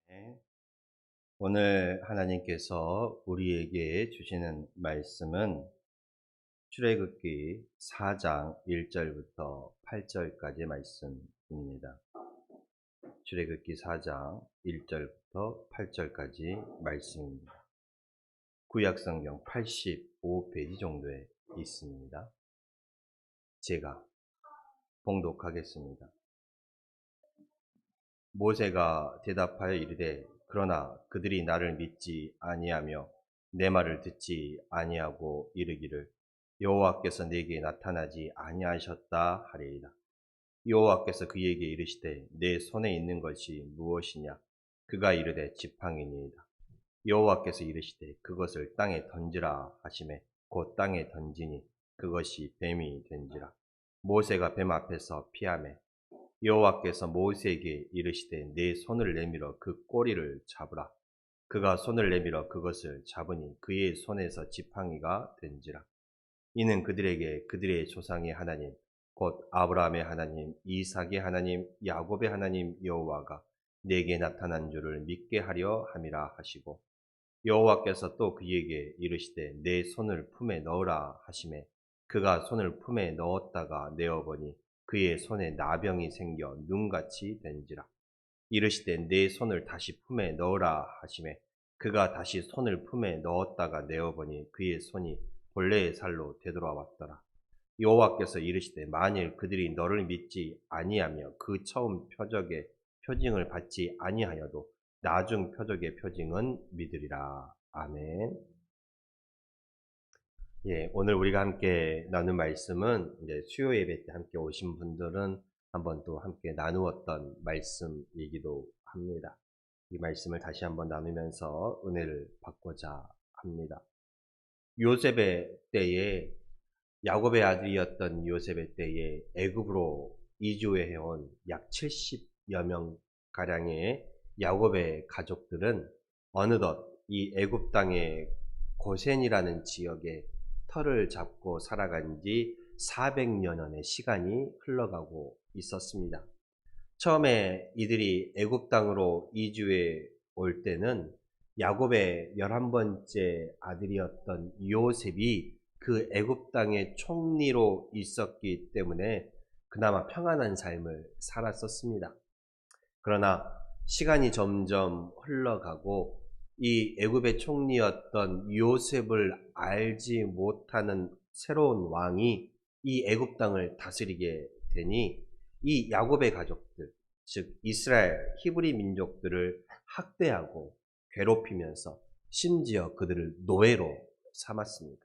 네. 오늘 하나님께서 우리에게 주시는 말씀은 출애굽기 4장 1절부터 8절까지의 말씀입니다. 출애굽기 4장 1절부터 8절까지 말씀입니다. 구약성경 85페이지 정도에 있습니다. 제가 봉독하겠습니다. 모세가 대답하여 이르되 그러나 그들이 나를 믿지 아니하며 내 말을 듣지 아니하고 이르기를 여호와께서 내게 나타나지 아니하셨다 하리이다. 여호와께서 그에게 이르시되 내 손에 있는 것이 무엇이냐? 그가 이르되 지팡이니이다. 여호와께서 이르시되 그것을 땅에 던지라 하시매 곧 땅에 던지니 그것이 뱀이 된지라. 모세가 뱀 앞에서 피하매 여호와께서 모세에게 이르시되 내 손을 내밀어 그 꼬리를 잡으라. 그가 손을 내밀어 그것을 잡으니 그의 손에서 지팡이가 된지라. 이는 그들에게 그들의 조상의 하나님 곧 아브라함의 하나님, 이삭의 하나님, 야곱의 하나님 여호와가 내게 나타난 줄을 믿게 하려 함이라 하시고, 여호와께서 또 그에게 이르시되 내 손을 품에 넣으라 하시매 그가 손을 품에 넣었다가 내어보니 그의 손에 나병이 생겨 눈같이 된지라. 이르시되 내 손을 다시 품에 넣으라 하시매 그가 다시 손을 품에 넣었다가 내어보니 그의 손이 본래의 살로 되돌아왔더라. 여호와께서 이르시되 만일 그들이 너를 믿지 아니하며 그 처음 표적의 표징을 받지 아니하여도 나중 표적의 표징은 믿으리라. 아멘. 예, 오늘 우리가 함께 나눈 말씀은 이제 수요 예배 때 함께 오신 분들은 한번 또 함께 나누었던 말씀이기도 합니다. 이 말씀을 다시 한번 나누면서 은혜를 받고자 합니다. 요셉의 때에 야곱의 아들이었던 요셉의 때에 애굽으로 이주해 온 약 70여 명 가량의 야곱의 가족들은 어느덧 이 애굽 땅의 고센이라는 지역에 터를 잡고 살아간 지 400여 년의 시간이 흘러가고 있었습니다. 처음에 이들이 애굽 땅으로 이주해 올 때는 야곱의 11번째 아들이었던 요셉이 그 애굽 땅의 총리로 있었기 때문에 그나마 평안한 삶을 살았었습니다. 그러나 시간이 점점 흘러가고 이 애굽의 총리였던 요셉을 알지 못하는 새로운 왕이 이 애굽 땅을 다스리게 되니 이 야곱의 가족들, 즉 이스라엘 히브리 민족들을 학대하고 괴롭히면서 심지어 그들을 노예로 삼았습니다.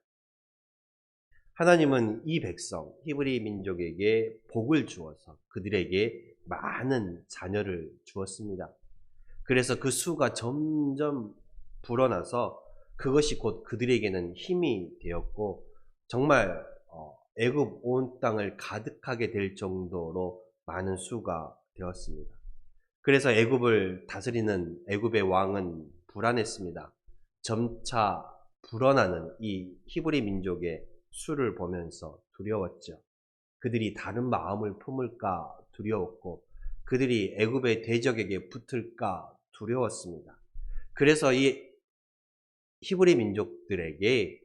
하나님은 이 백성 히브리 민족에게 복을 주어서 그들에게 많은 자녀를 주었습니다. 그래서 그 수가 점점 불어나서 그것이 곧 그들에게는 힘이 되었고 정말 애굽 온 땅을 가득하게 될 정도로 많은 수가 되었습니다. 그래서 애굽을 다스리는 애굽의 왕은 불안했습니다. 점차 불어나는 이 히브리 민족의 수를 보면서 두려웠죠. 그들이 다른 마음을 품을까 두려웠고 그들이 애굽의 대적에게 붙을까 두려웠습니다. 그래서 이 히브리 민족들에게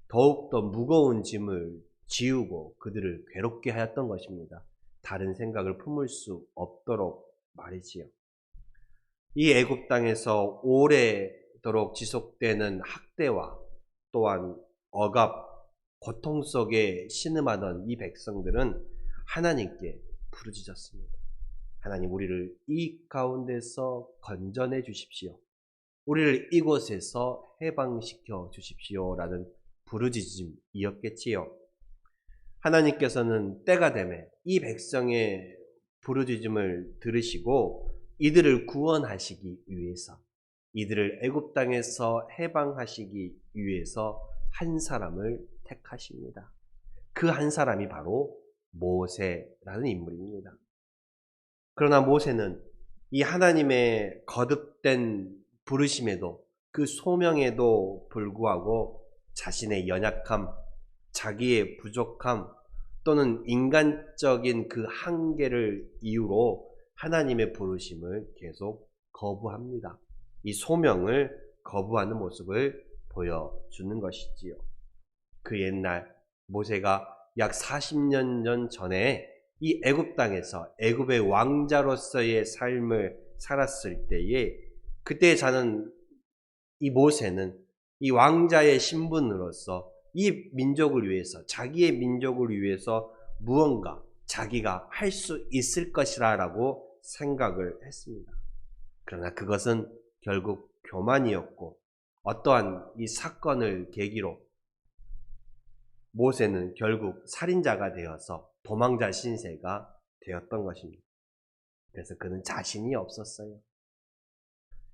더욱더 무거운 짐을 지우고 그들을 괴롭게 하였던 것입니다. 다른 생각을 품을 수 없도록 말이지요. 이 애굽 땅에서 오래도록 지속되는 학대와 또한 억압, 고통 속에 신음하던 이 백성들은 하나님께 부르짖었습니다. 하나님, 우리를 이 가운데서 건져내 주십시오. 우리를 이곳에서 해방시켜 주십시오라는 부르짖음이었겠지요. 하나님께서는 때가 되매 이 백성의 부르짖음을 들으시고 이들을 구원하시기 위해서, 이들을 애굽 땅에서 해방하시기 위해서 한 사람을 택하십니다. 그 한 사람이 바로 모세라는 인물입니다. 그러나 모세는 이 하나님의 거듭된 부르심에도 그 소명에도 불구하고 자신의 연약함, 자기의 부족함 또는 인간적인 그 한계를 이유로 하나님의 부르심을 계속 거부합니다. 이 소명을 거부하는 모습을 보여주는 것이지요. 그 옛날 모세가 약 40년 전에 이 애굽 땅에서 애굽의 왕자로서의 삶을 살았을 때에 그때 자는 이 모세는 이 왕자의 신분으로서 이 민족을 위해서 자기의 민족을 위해서 무언가 자기가 할 수 있을 것이라고 생각을 했습니다. 그러나 그것은 결국 교만이었고 어떠한 이 사건을 계기로 모세는 결국 살인자가 되어서 도망자 신세가 되었던 것입니다. 그래서 그는 자신이 없었어요.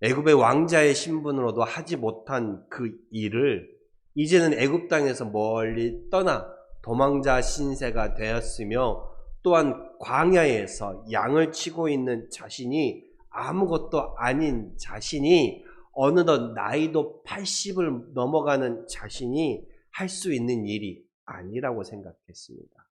애굽의 왕자의 신분으로도 하지 못한 그 일을 이제는 애굽 땅에서 멀리 떠나 도망자 신세가 되었으며 또한 광야에서 양을 치고 있는 자신이 아무것도 아닌 자신이 어느덧 나이도 80을 넘어가는 자신이 할 수 있는 일이 아니라고 생각했습니다.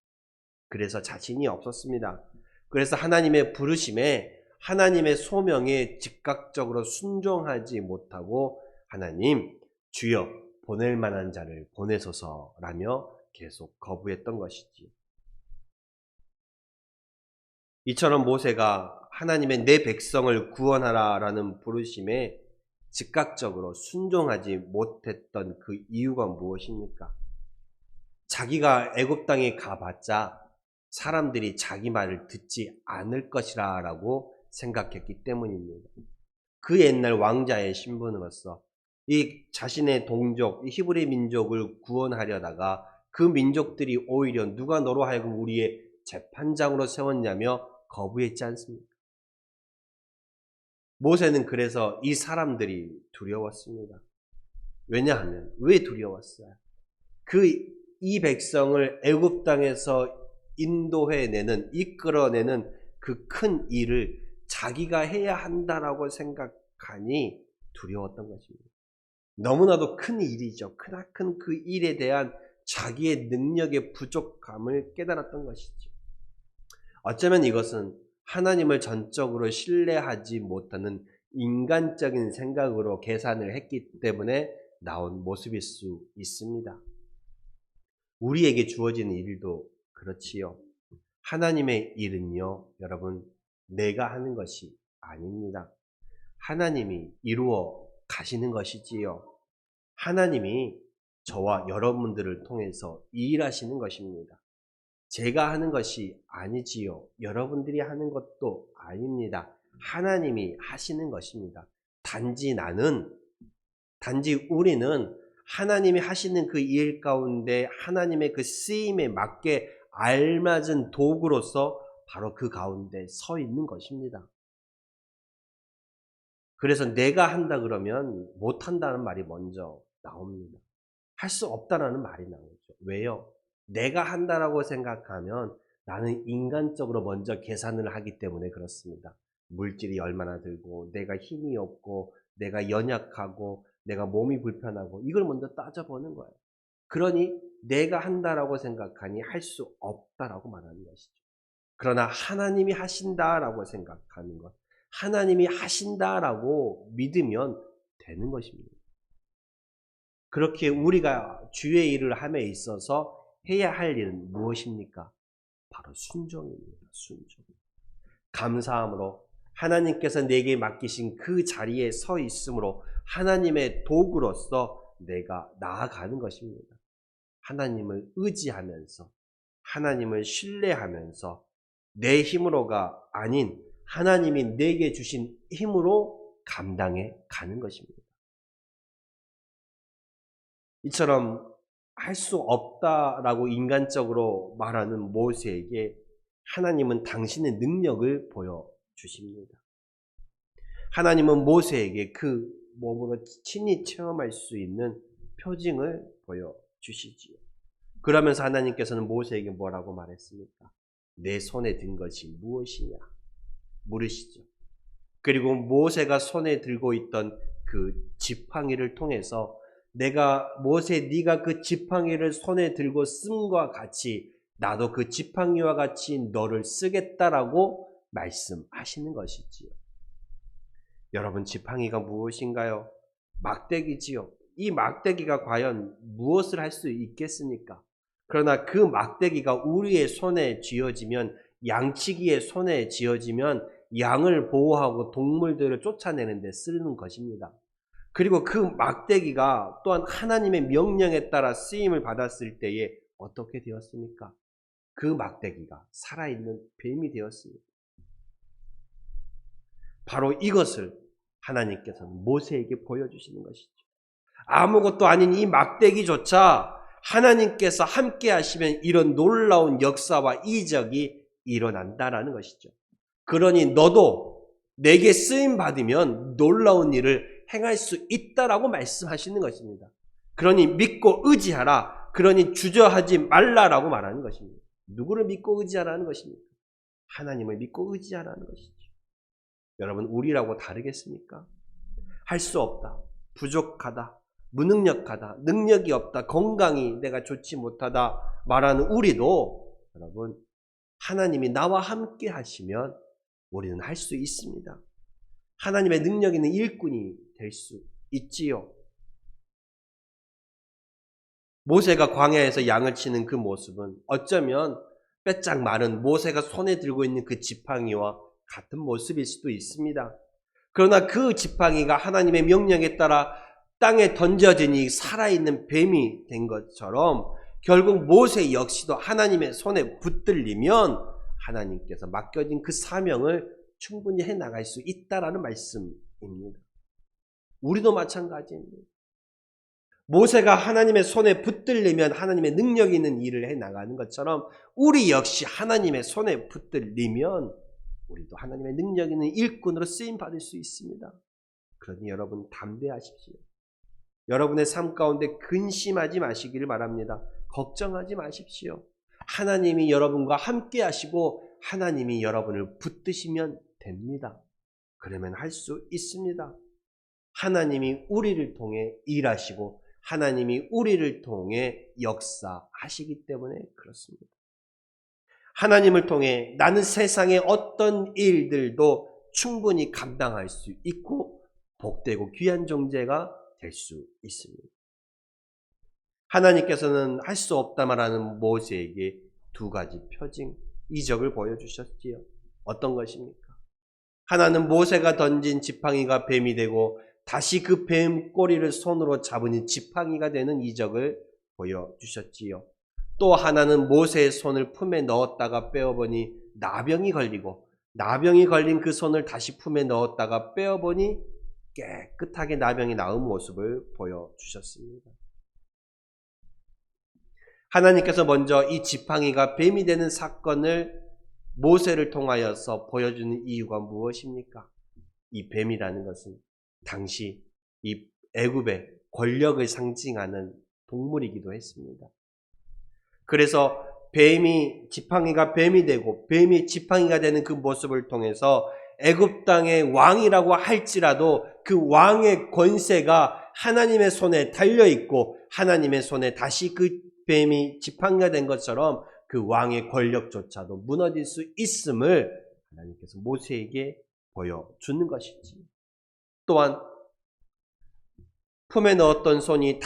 그래서 자신이 없었습니다. 그래서 하나님의 부르심에 하나님의 소명에 즉각적으로 순종하지 못하고 하나님 주여 보낼 만한 자를 보내소서라며 계속 거부했던 것이지요. 이처럼 모세가 하나님의 내 백성을 구원하라라는 부르심에 즉각적으로 순종하지 못했던 그 이유가 무엇입니까? 자기가 애굽 땅에 가봤자 사람들이 자기 말을 듣지 않을 것이라고 생각했기 때문입니다. 그 옛날 왕자의 신분으로서 이 자신의 동족, 히브리 민족을 구원하려다가 그 민족들이 오히려 누가 너로 하여금 우리의 재판장으로 세웠냐며 거부했지 않습니까? 모세는 그래서 이 사람들이 두려웠습니다. 왜냐하면 왜 두려웠어요? 이 백성을 애굽 땅에서 인도해내는 이끌어내는 그 큰 일을 자기가 해야 한다라고 생각하니 두려웠던 것입니다. 너무나도 큰 일이죠. 크나큰 그 일에 대한 자기의 능력의 부족함을 깨달았던 것이죠. 어쩌면 이것은 하나님을 전적으로 신뢰하지 못하는 인간적인 생각으로 계산을 했기 때문에 나온 모습일 수 있습니다. 우리에게 주어지는 일도 그렇지요. 하나님의 일은요, 여러분, 내가 하는 것이 아닙니다. 하나님이 이루어 가시는 것이지요. 하나님이 저와 여러분들을 통해서 일하시는 것입니다. 제가 하는 것이 아니지요. 여러분들이 하는 것도 아닙니다. 하나님이 하시는 것입니다. 단지 우리는 하나님이 하시는 그 일 가운데 하나님의 그 쓰임에 맞게 알맞은 도구로서 바로 그 가운데 서 있는 것입니다. 그래서 내가 한다 그러면 못한다는 말이 먼저 나옵니다. 할 수 없다라는 말이 나오죠. 왜요? 내가 한다라고 생각하면 나는 인간적으로 먼저 계산을 하기 때문에 그렇습니다. 물질이 얼마나 들고 내가 힘이 없고 내가 연약하고 내가 몸이 불편하고 이걸 먼저 따져보는 거예요. 그러니 내가 한다라고 생각하니 할 수 없다라고 말하는 것이죠. 그러나 하나님이 하신다라고 생각하는 것, 하나님이 하신다라고 믿으면 되는 것입니다. 그렇게 우리가 주의 일을 함에 있어서 해야 할 일은 무엇입니까? 바로 순종입니다. 순종. 감사함으로 하나님께서 내게 맡기신 그 자리에 서 있으므로 하나님의 도구로서 내가 나아가는 것입니다. 하나님을 의지하면서 하나님을 신뢰하면서 내 힘으로가 아닌 하나님이 내게 주신 힘으로 감당해 가는 것입니다. 이처럼 할 수 없다라고 인간적으로 말하는 모세에게 하나님은 당신의 능력을 보여주십니다. 하나님은 모세에게 그 몸으로 친히 체험할 수 있는 표징을 보여주시지요. 그러면서 하나님께서는 모세에게 뭐라고 말했습니까? 내 손에 든 것이 무엇이냐 물으시죠. 그리고 모세가 손에 들고 있던 그 지팡이를 통해서 내가 네가 그 지팡이를 손에 들고 씀과 같이 나도 그 지팡이와 같이 너를 쓰겠다라고 말씀하시는 것이지요. 여러분, 지팡이가 무엇인가요? 막대기지요. 이 막대기가 과연 무엇을 할 수 있겠습니까? 그러나 그 막대기가 우리의 손에 쥐어지면, 양치기의 손에 쥐어지면 양을 보호하고 동물들을 쫓아내는 데 쓰는 것입니다. 그리고 그 막대기가 또한 하나님의 명령에 따라 쓰임을 받았을 때에 어떻게 되었습니까? 그 막대기가 살아있는 뱀이 되었습니다. 바로 이것을 하나님께서는 모세에게 보여주시는 것이죠. 아무것도 아닌 이 막대기조차 하나님께서 함께 하시면 이런 놀라운 역사와 이적이 일어난다라는 것이죠. 그러니 너도 내게 쓰임 받으면 놀라운 일을 행할 수 있다라고 말씀하시는 것입니다. 그러니 믿고 의지하라. 그러니 주저하지 말라라고 말하는 것입니다. 누구를 믿고 의지하라는 것입니까? 하나님을 믿고 의지하라는 것이죠. 여러분, 우리라고 다르겠습니까? 할 수 없다, 부족하다, 무능력하다, 능력이 없다, 건강이 내가 좋지 못하다 말하는 우리도 여러분, 하나님이 나와 함께 하시면 우리는 할 수 있습니다. 하나님의 능력 있는 일꾼이 될 수 있지요. 모세가 광야에서 양을 치는 그 모습은 어쩌면 빼짝 마른 모세가 손에 들고 있는 그 지팡이와 같은 모습일 수도 있습니다. 그러나 그 지팡이가 하나님의 명령에 따라 땅에 던져지니 살아있는 뱀이 된 것처럼 결국 모세 역시도 하나님의 손에 붙들리면 하나님께서 맡겨진 그 사명을 충분히 해나갈 수 있다라는 말씀입니다. 우리도 마찬가지입니다. 모세가 하나님의 손에 붙들리면 하나님의 능력 있는 일을 해나가는 것처럼 우리 역시 하나님의 손에 붙들리면 우리도 하나님의 능력 있는 일꾼으로 쓰임받을 수 있습니다. 그러니 여러분, 담대하십시오. 여러분의 삶 가운데 근심하지 마시기를 바랍니다. 걱정하지 마십시오. 하나님이 여러분과 함께 하시고 하나님이 여러분을 붙드시면 됩니다. 그러면 할 수 있습니다. 하나님이 우리를 통해 일하시고 하나님이 우리를 통해 역사하시기 때문에 그렇습니다. 하나님을 통해 나는 세상의 어떤 일들도 충분히 감당할 수 있고 복되고 귀한 존재가 될 수 있습니다. 하나님께서는 할 수 없다 말하는 모세에게 두 가지 표징, 이적을 보여주셨지요. 어떤 것입니까? 하나는 모세가 던진 지팡이가 뱀이 되고 다시 그 뱀 꼬리를 손으로 잡으니 지팡이가 되는 이적을 보여주셨지요. 또 하나는 모세의 손을 품에 넣었다가 빼어보니 나병이 걸리고 나병이 걸린 그 손을 다시 품에 넣었다가 빼어보니 깨끗하게 나병이 나은 모습을 보여주셨습니다. 하나님께서 먼저 이 지팡이가 뱀이 되는 사건을 모세를 통하여서 보여주는 이유가 무엇입니까? 이 뱀이라는 것은 당시 이 애굽의 권력을 상징하는 동물이기도 했습니다. 그래서 지팡이가 뱀이 되고 뱀이 지팡이가 되는 그 모습을 통해서 애굽 땅의 왕이라고 할지라도 그 왕의 권세가 하나님의 손에 달려있고 하나님의 손에 다시 그 뱀이 지팡이가 된 것처럼 그 왕의 권력조차도 무너질 수 있음을 하나님께서 모세에게 보여주는 것이지. 또한 품에 넣었던 손이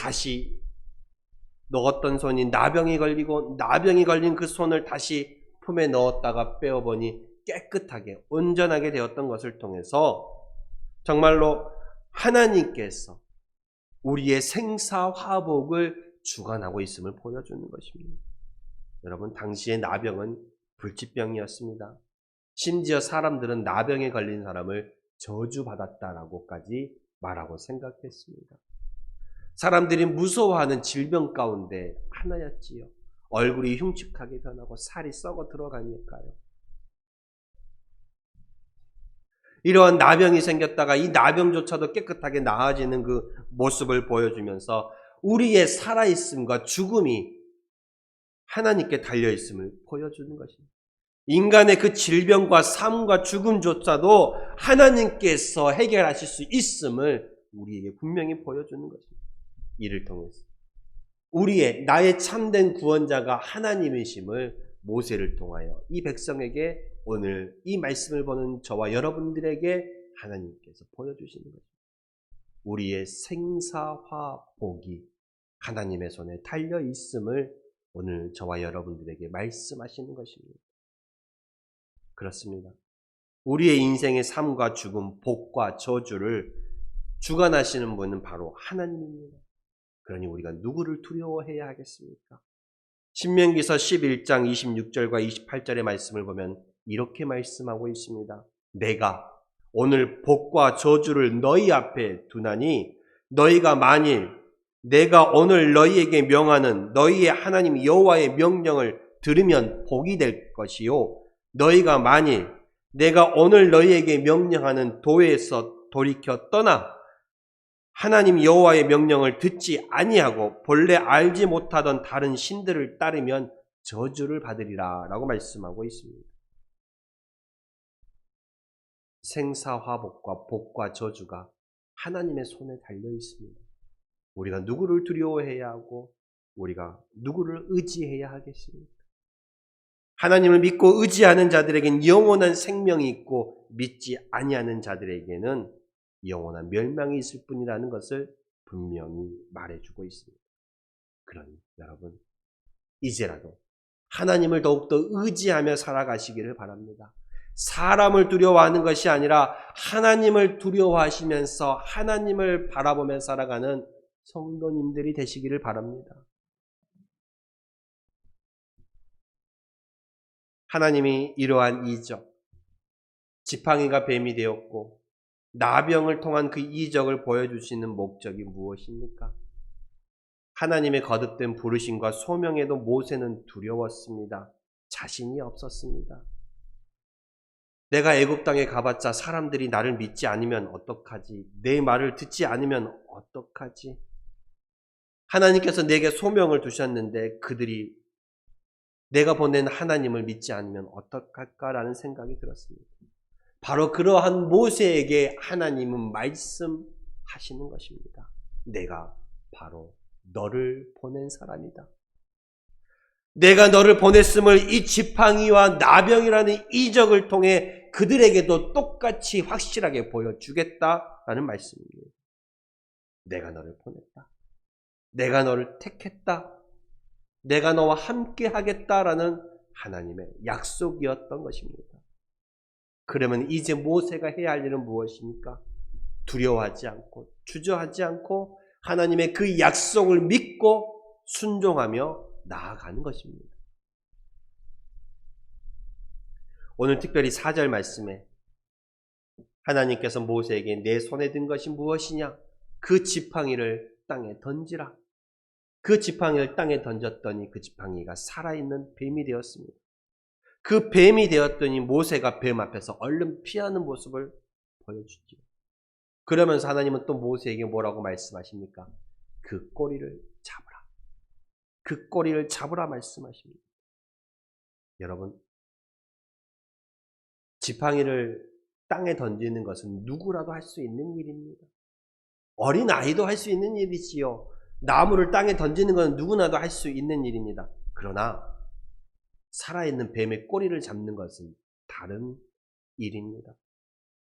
나병이 걸리고 나병이 걸린 그 손을 다시 품에 넣었다가 빼어보니 깨끗하게 온전하게 되었던 것을 통해서 정말로 하나님께서 우리의 생사화복을 주관하고 있음을 보여주는 것입니다. 여러분, 당시의 나병은 불치병이었습니다. 심지어 사람들은 나병에 걸린 사람을 저주받았다라고까지 말하고 생각했습니다. 사람들이 무서워하는 질병 가운데 하나였지요. 얼굴이 흉측하게 변하고 살이 썩어 들어가니까요. 이러한 나병이 생겼다가 이 나병조차도 깨끗하게 나아지는 그 모습을 보여주면서 우리의 살아있음과 죽음이 하나님께 달려있음을 보여주는 것입니다. 인간의 그 질병과 삶과 죽음조차도 하나님께서 해결하실 수 있음을 우리에게 분명히 보여주는 것입니다. 이를 통해서 나의 참된 구원자가 하나님이심을 모세를 통하여 이 백성에게 오늘 이 말씀을 보는 저와 여러분들에게 하나님께서 보여주시는 거죠. 우리의 생사화복이 하나님의 손에 달려 있음을 오늘 저와 여러분들에게 말씀하시는 것입니다. 그렇습니다. 우리의 인생의 삶과 죽음, 복과 저주를 주관하시는 분은 바로 하나님입니다. 그러니 우리가 누구를 두려워해야 하겠습니까? 신명기서 11장 26절과 28절의 말씀을 보면 이렇게 말씀하고 있습니다. 내가 오늘 복과 저주를 너희 앞에 두나니 너희가 만일 내가 오늘 너희에게 명하는 너희의 하나님 여호와의 명령을 들으면 복이 될 것이요 너희가 만일 내가 오늘 너희에게 명령하는 도에서 돌이켜 떠나 하나님 여호와의 명령을 듣지 아니하고 본래 알지 못하던 다른 신들을 따르면 저주를 받으리라 라고 말씀하고 있습니다. 생사화복과 복과 저주가 하나님의 손에 달려 있습니다. 우리가 누구를 두려워해야 하고 우리가 누구를 의지해야 하겠습니까? 하나님을 믿고 의지하는 자들에겐 영원한 생명이 있고 믿지 아니하는 자들에게는 영원한 멸망이 있을 뿐이라는 것을 분명히 말해주고 있습니다. 그러니 여러분 이제라도 하나님을 더욱더 의지하며 살아가시기를 바랍니다. 사람을 두려워하는 것이 아니라 하나님을 두려워하시면서 하나님을 바라보며 살아가는 성도님들이 되시기를 바랍니다. 하나님이 이러한 이적, 지팡이가 뱀이 되었고 나병을 통한 그 이적을 보여주시는 목적이 무엇입니까? 하나님의 거듭된 부르심과 소명에도 모세는 두려웠습니다. 자신이 없었습니다. 내가 애굽 땅에 가봤자 사람들이 나를 믿지 않으면 어떡하지? 내 말을 듣지 않으면 어떡하지? 하나님께서 내게 소명을 두셨는데 그들이 내가 보낸 하나님을 믿지 않으면 어떡할까라는 생각이 들었습니다. 바로 그러한 모세에게 하나님은 말씀하시는 것입니다. 내가 바로 너를 보낸 사람이다. 내가 너를 보냈음을 이 지팡이와 나병이라는 이적을 통해 그들에게도 똑같이 확실하게 보여주겠다라는 말씀입니다. 내가 너를 보냈다. 내가 너를 택했다. 내가 너와 함께 하겠다라는 하나님의 약속이었던 것입니다. 그러면 이제 모세가 해야 할 일은 무엇입니까? 두려워하지 않고 주저하지 않고 하나님의 그 약속을 믿고 순종하며 나아가는 것입니다. 오늘 특별히 4절 말씀에 하나님께서 모세에게 내 손에 든 것이 무엇이냐? 그 지팡이를 땅에 던지라. 그 지팡이를 땅에 던졌더니 그 지팡이가 살아있는 뱀이 되었습니다. 그 뱀이 되었더니 모세가 뱀 앞에서 얼른 피하는 모습을 보여주지요. 그러면서 하나님은 또 모세에게 뭐라고 말씀하십니까? 그 꼬리를 잡으라. 그 꼬리를 잡으라 말씀하십니다. 여러분, 지팡이를 땅에 던지는 것은 누구라도 할 수 있는 일입니다. 어린 아이도 할 수 있는 일이지요. 나무를 땅에 던지는 것은 누구나도 할 수 있는 일입니다. 그러나 살아있는 뱀의 꼬리를 잡는 것은 다른 일입니다.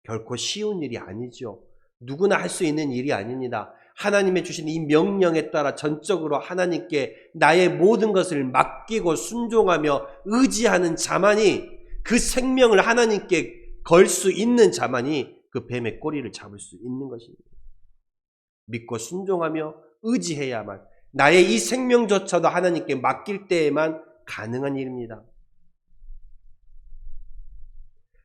결코 쉬운 일이 아니죠. 누구나 할 수 있는 일이 아닙니다. 하나님의 주신 이 명령에 따라 전적으로 하나님께 나의 모든 것을 맡기고 순종하며 의지하는 자만이 그 생명을 하나님께 걸 수 있는 자만이 그 뱀의 꼬리를 잡을 수 있는 것입니다. 믿고 순종하며 의지해야만 나의 이 생명조차도 하나님께 맡길 때에만 가능한 일입니다.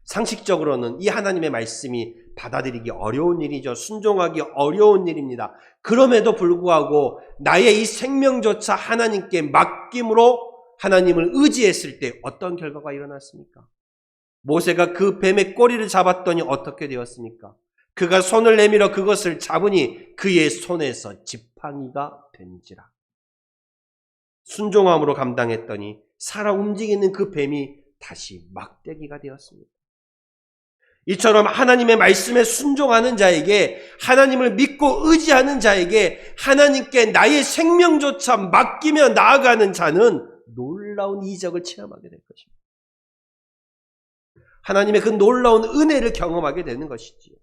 상식적으로는 이 하나님의 말씀이 받아들이기 어려운 일이죠. 순종하기 어려운 일입니다. 그럼에도 불구하고 나의 이 생명조차 하나님께 맡김으로 하나님을 의지했을 때 어떤 결과가 일어났습니까? 모세가 그 뱀의 꼬리를 잡았더니 어떻게 되었습니까? 그가 손을 내밀어 그것을 잡으니 그의 손에서 지팡이가 된지라. 순종함으로 감당했더니 살아 움직이는 그 뱀이 다시 막대기가 되었습니다. 이처럼 하나님의 말씀에 순종하는 자에게, 하나님을 믿고 의지하는 자에게 하나님께 나의 생명조차 맡기며 나아가는 자는 놀라운 이적을 체험하게 될 것입니다. 하나님의 그 놀라운 은혜를 경험하게 되는 것이지요.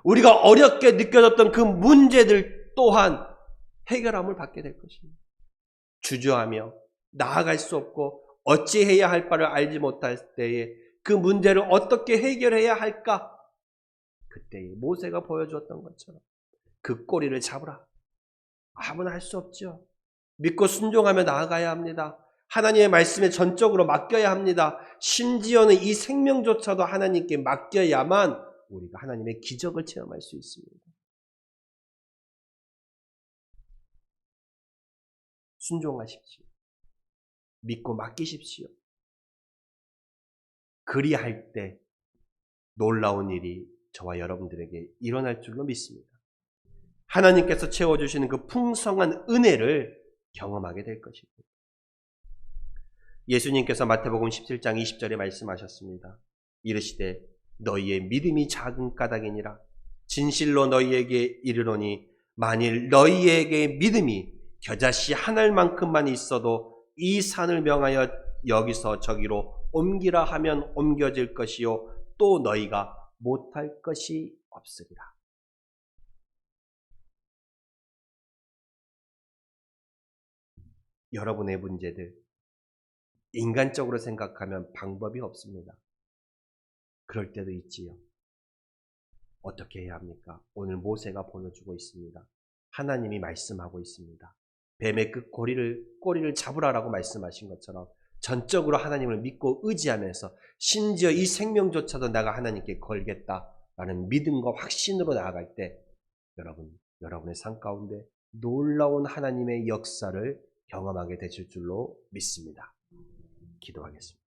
우리가 어렵게 느껴졌던 그 문제들 또한 해결함을 받게 될 것입니다. 주저하며 나아갈 수 없고 어찌해야 할 바를 알지 못할 때에 그 문제를 어떻게 해결해야 할까? 그때 모세가 보여주었던 것처럼 그 꼬리를 잡으라. 아무나 할 수 없죠. 믿고 순종하며 나아가야 합니다. 하나님의 말씀에 전적으로 맡겨야 합니다. 심지어는 이 생명조차도 하나님께 맡겨야만 우리가 하나님의 기적을 체험할 수 있습니다. 순종하십시오. 믿고 맡기십시오. 그리할 때 놀라운 일이 저와 여러분들에게 일어날 줄로 믿습니다. 하나님께서 채워주시는 그 풍성한 은혜를 경험하게 될 것입니다. 예수님께서 마태복음 17장 20절에 말씀하셨습니다. 이르시되 너희의 믿음이 작은 까닭이니라. 진실로 너희에게 이르노니 만일 너희에게 믿음이 겨자씨 한 알만큼만 있어도 이 산을 명하여 여기서 저기로 옮기라 하면 옮겨질 것이요 또 너희가 못할 것이 없으리라. 여러분의 문제들 인간적으로 생각하면 방법이 없습니다. 그럴 때도 있지요. 어떻게 해야 합니까? 오늘 모세가 보여주고 있습니다. 하나님이 말씀하고 있습니다. 뱀의 그 꼬리를 잡으라라고 말씀하신 것처럼 전적으로 하나님을 믿고 의지하면서 심지어 이 생명조차도 내가 하나님께 걸겠다라는 믿음과 확신으로 나아갈 때 여러분의 삶 가운데 놀라운 하나님의 역사를 경험하게 되실 줄로 믿습니다. 기도하겠습니다.